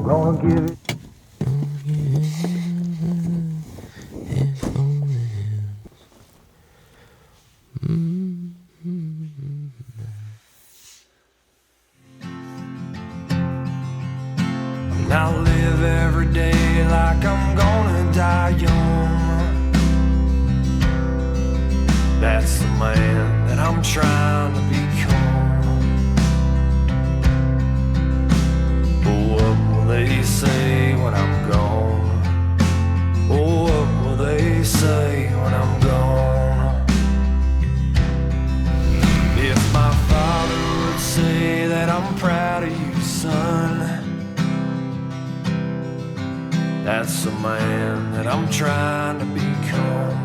gonna give it. I live every day like I'm gonna die young. That's the man that I'm trying to become. But what will they say when I'm gone? Oh, what will they say when I'm gone? If my father would say that I'm proud of you, son, that's the man that I'm trying to become.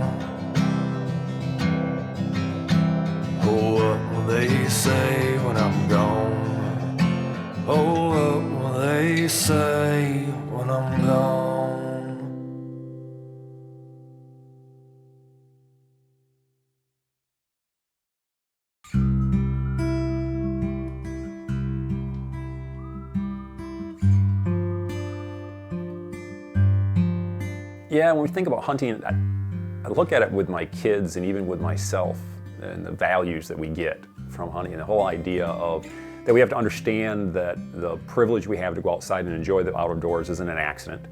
Oh, what will they say when I'm gone? Oh, what will they say when I'm gone? Yeah, when we think about hunting, I look at it with my kids and even with myself and the values that we get from hunting. The whole idea of that we have to understand that the privilege we have to go outside and enjoy the outdoors isn't an accident.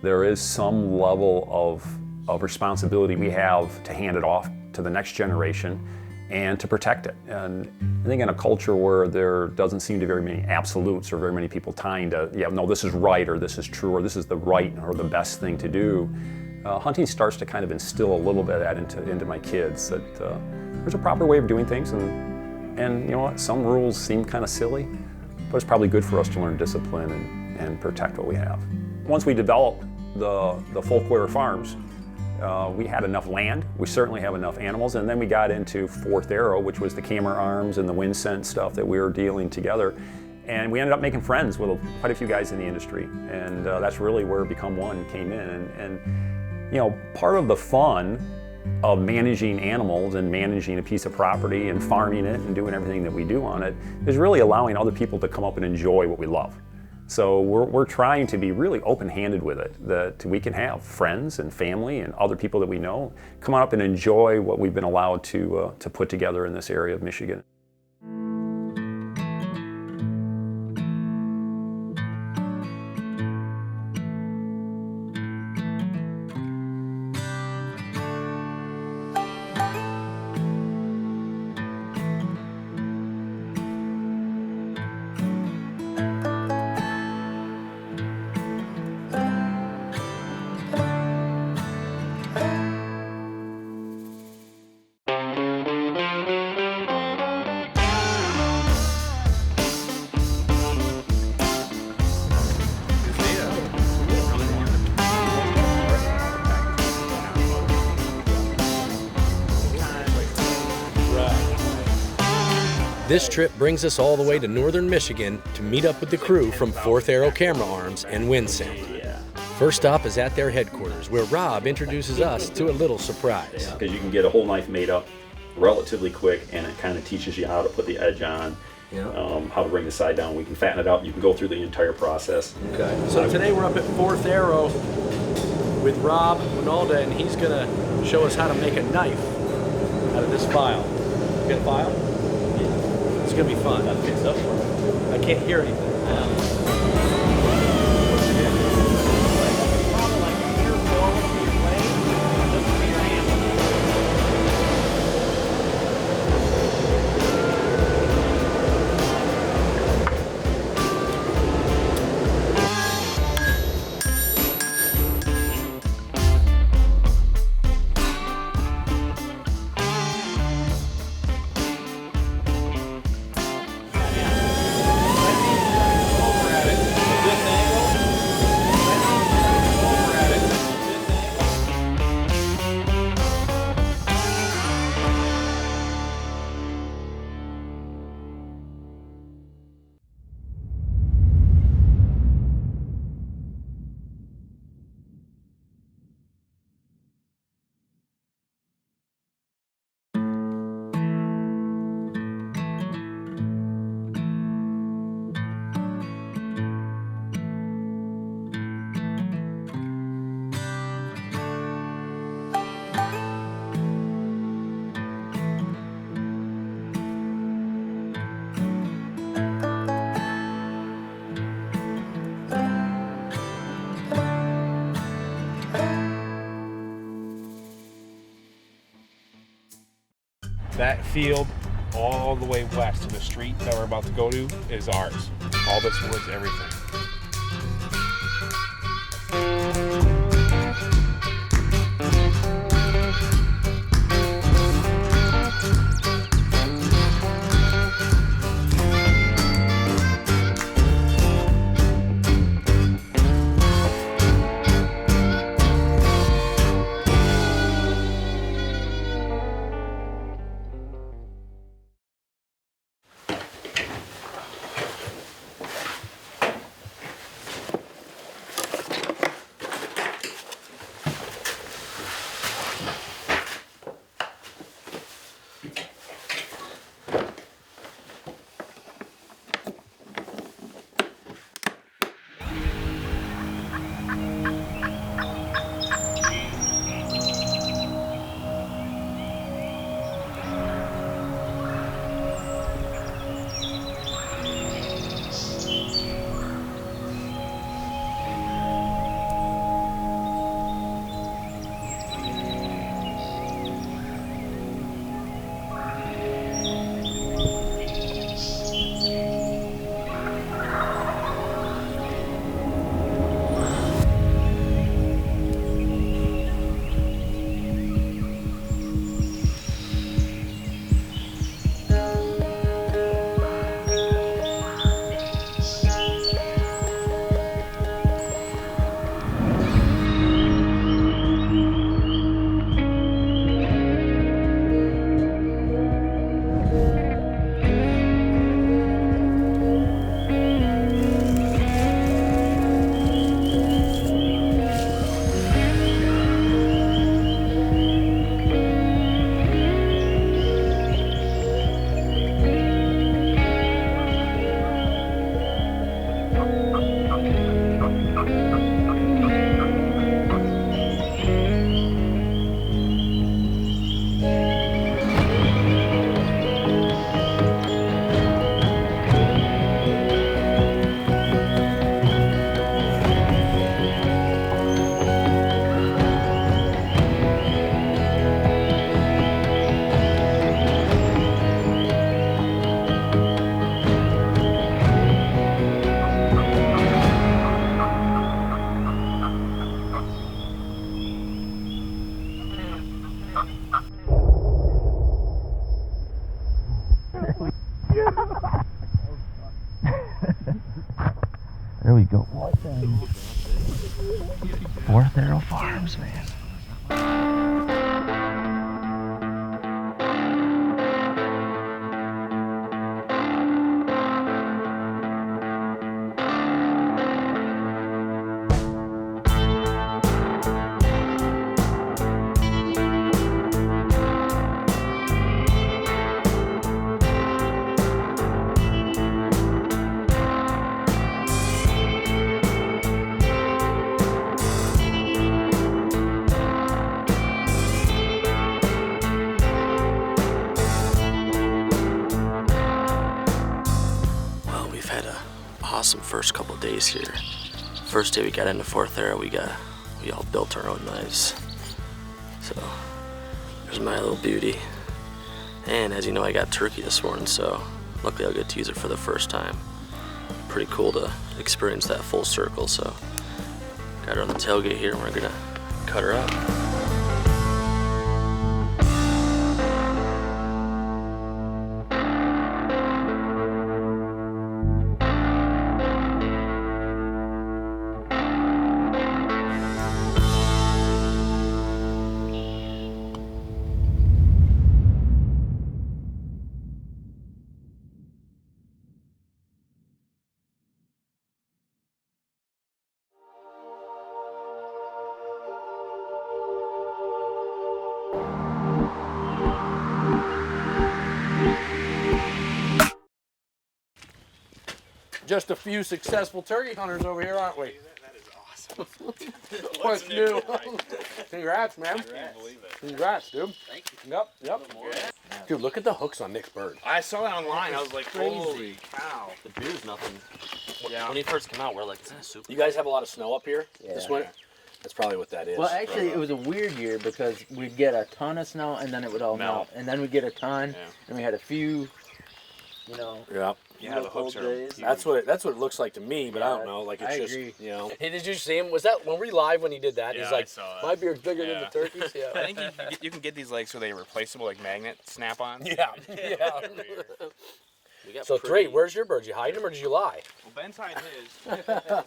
There is some level of responsibility we have to hand it off to the next generation and to protect it. And I think in a culture where there doesn't seem to be very many absolutes or very many people tying to, yeah, no, this is right or this is true or this is the right or the best thing to do, hunting starts to kind of instill a little bit of that into my kids, that there's a proper way of doing things, and you know what, some rules seem kind of silly, but it's probably good for us to learn discipline and protect what we have. Once we developed the Folkwater Farms, we had enough land, we certainly have enough animals, and then we got into Fourth Arrow, which was the camera arms and the wind scent stuff that we were dealing together. And we ended up making friends with quite a few guys in the industry, and that's really where Become One came in. And you know, part of the fun of managing animals and managing a piece of property and farming it and doing everything that we do on it is really allowing other people to come up and enjoy what we love. So we're trying to be really open-handed with it, that we can have friends and family and other people that we know come up and enjoy what we've been allowed to put together in this area of Michigan. This trip brings us all the way to northern Michigan to meet up with the crew from Fourth Arrow Camera Arms and Wind Scent. First stop is at their headquarters, where Rob introduces us to a little surprise. Because you can get a whole knife made up relatively quick, and it kind of teaches you how to put the edge on, how to bring the side down. We can fatten it out. You can go through the entire process. Okay. So today we're up at Fourth Arrow with Rob Winalda, and he's going to show us how to make a knife out of this file. You got a file? It's going to be fun. That fits up for me. I can't hear anything. field all the way west to the street that we're about to go to is ours. All this woods, everything. There we go. Fourth Arrow Farms, man. Awesome first couple days here. First day we got into Fourth Arrow, we all built our own knives. So there's my little beauty. And as you know, I got turkey this morning, so luckily I'll get to use it for the first time. Pretty cool to experience that full circle. So got her on the tailgate here, and we're gonna cut her up. Just a few successful turkey hunters over here, aren't we? That is awesome. What's new? Congrats, man. I can't believe it. Congrats, dude. Thank you. Yep. Dude, look at the hooks on Nick's bird. I saw that online. I was like, Crazy. holy cow. The beer's nothing. Yeah. When he first came out, we're like, is that a super? You guys have a lot of snow up here Yeah. this winter? That's probably what that is. Well, actually, it was a weird year because we'd get a ton of snow and then it would all melt. And then we'd get a ton, and we had a few, you know. Yeah. Yeah, the hooks are. days. That's what it looks like to me, but I don't know. Like it's I just agree. you know. Hey, did you see him? Was that when we live when he did that? Yeah, He's like, I saw that. my beard's bigger than the Yeah. turkey's. Yeah. I think you can get these like so they're replaceable, like magnet snap-ons. Yeah. We got So pretty- Trey, where's your bird? Did you hide him or did you lie? Well, Ben's hiding his.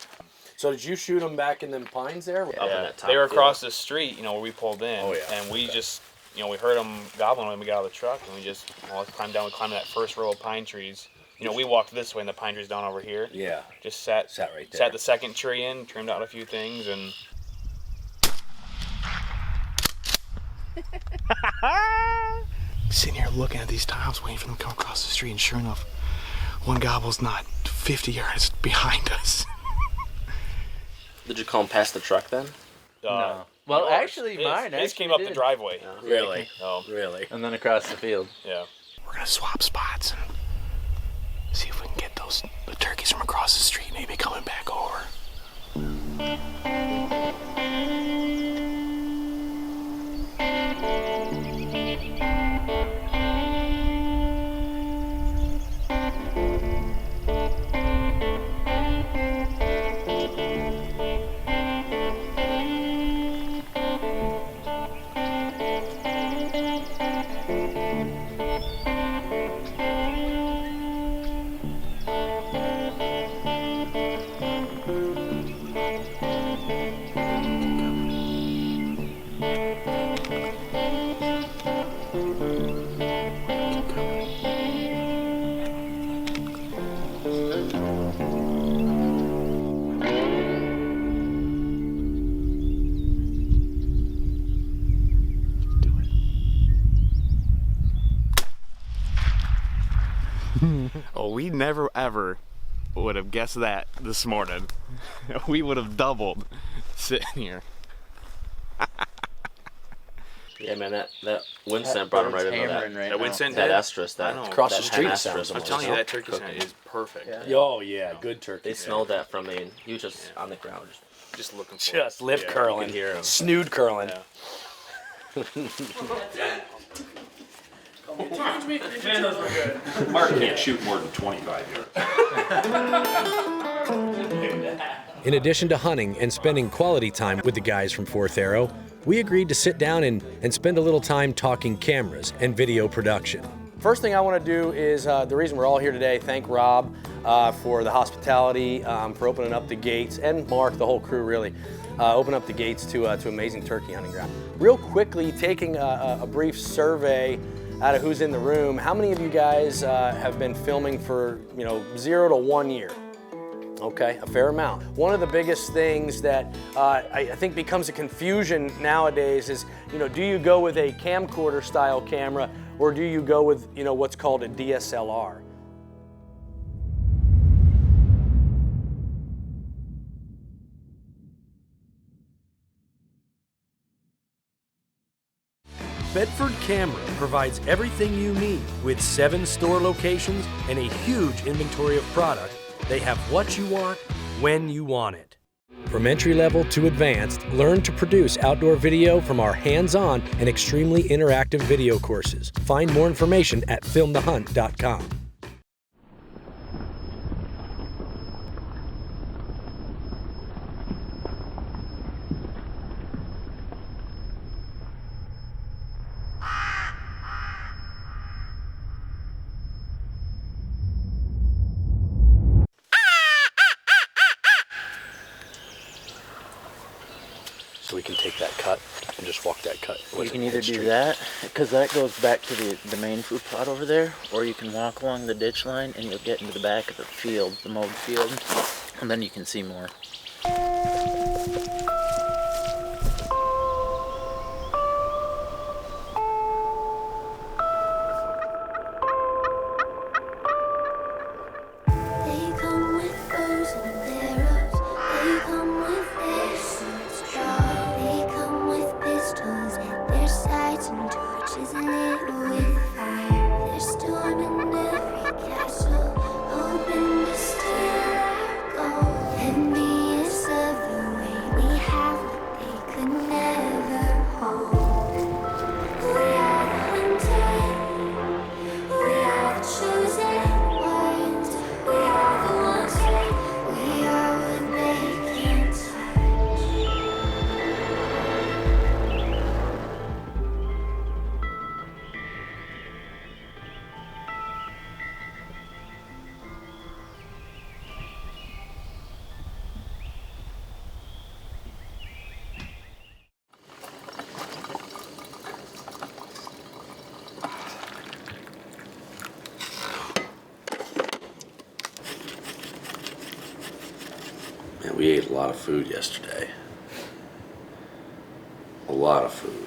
So did you shoot them back in them pines there? Up in that top They were field. across the street, where we pulled in, Oh, yeah. and we just, we heard them gobbling when we got out of the truck, and we just climbed down. We climbed that first row of pine trees. We walked this way, and the pine tree's down over here. Yeah. Just sat right there. Sat the second tree in, trimmed out a few things, and. Sitting here looking at these tiles, waiting for them to come across the street, and sure enough, one gobble's not 50 yards behind us. Did you call him past the truck then? No. Well, actually, mine His came up the driveway. Really? Oh, Really? And then across the field. yeah. We're gonna swap spots and see if we can get the turkeys from across the street maybe coming back over. Oh, we never ever would have guessed that this morning. We would have doubled sitting here. Yeah, man, that wind scent brought him right into that. Right That wind scent That did? estrus, that Across the that street hen sounds estrus I'm was telling you, that turkey cooking. scent is perfect. Yeah. Oh yeah, good turkey. They smelled that from me, and he was just on the ground. Just looking for Just lip Yeah, curling, you can hear 'em. snood curling. Yeah. Mark can't shoot more than 25 yards. In addition to hunting and spending quality time with the guys from Fourth Arrow, we agreed to sit down and spend a little time talking cameras and video production. First thing I want to do is, the reason we're all here today, thank Rob for the hospitality, for opening up the gates, and Mark, the whole crew really, open up the gates to amazing turkey hunting ground. Real quickly, taking a brief survey out of who's in the room, how many of you guys have been filming for 0 to 1 year? Okay, a fair amount. One of the biggest things that I think becomes a confusion nowadays is, do you go with a camcorder style camera or do you go with, what's called a DSLR? Bedford Camera provides everything you need with 7 store locations and a huge inventory of product. They have what you want, when you want it. From entry level to advanced, learn to produce outdoor video from our hands-on and extremely interactive video courses. Find more information at filmthehunt.com. So we can take that cut and just walk that cut. You can either do that, because that goes back to the main food plot over there, or you can walk along the ditch line and you'll get into the back of the field, the mowed field, and then you can see more. They come with bows and arrows. They come with their swords drawn. They come with pistols at their sides and torches lit with fire. They're storming every castle, hoping to steal our gold. Envious of the way we have. Man, we ate a lot of food yesterday. A lot of food.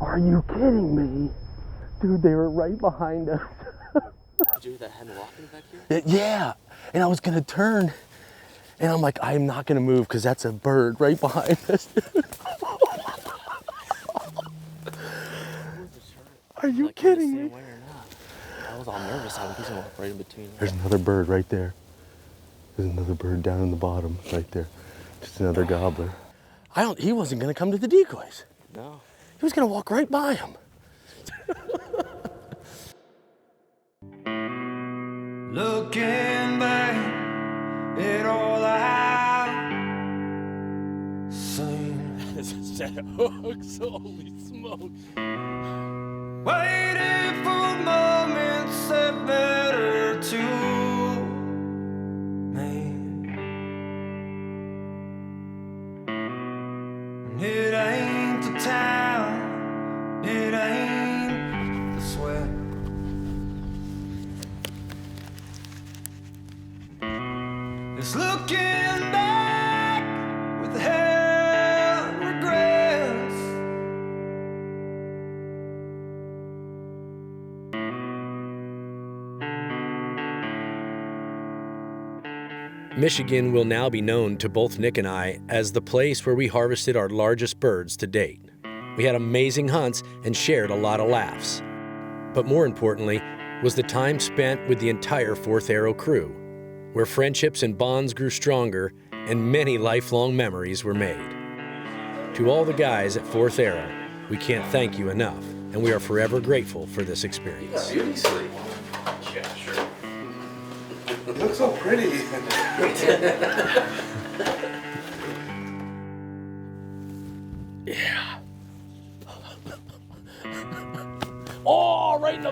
Are you kidding me? Dude, they were right behind us. Did you hear that hen walking back here? Yeah, and I was gonna turn, and I'm like, I'm not gonna move because that's a bird right behind us. Are you kidding me? I was all nervous. I was gonna walk right in between. There's another bird right there. There's another bird down in the bottom, right there. Just another gobbler. He wasn't gonna come to the decoys. No. He was gonna walk right by him. Looking back at all I've seen. This is set hooks, holy smokes. Waiting for moments that matter to me. And it ain't the town, it ain't the sweat. It's looking back with hell regrets. Michigan will now be known to both Nick and I as the place where we harvested our largest birds to date. We had amazing hunts and shared a lot of laughs. But more importantly was the time spent with the entire Fourth Arrow crew, where friendships and bonds grew stronger and many lifelong memories were made. To all the guys at Fourth Arrow, we can't thank you enough, and we are forever grateful for this experience. Beauty sleep. Yeah, sure. You look so pretty. Yeah. Oh, right in the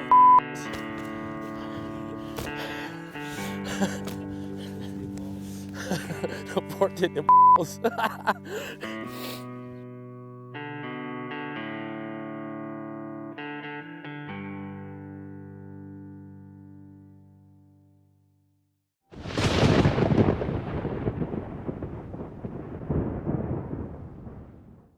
Poor did the balls.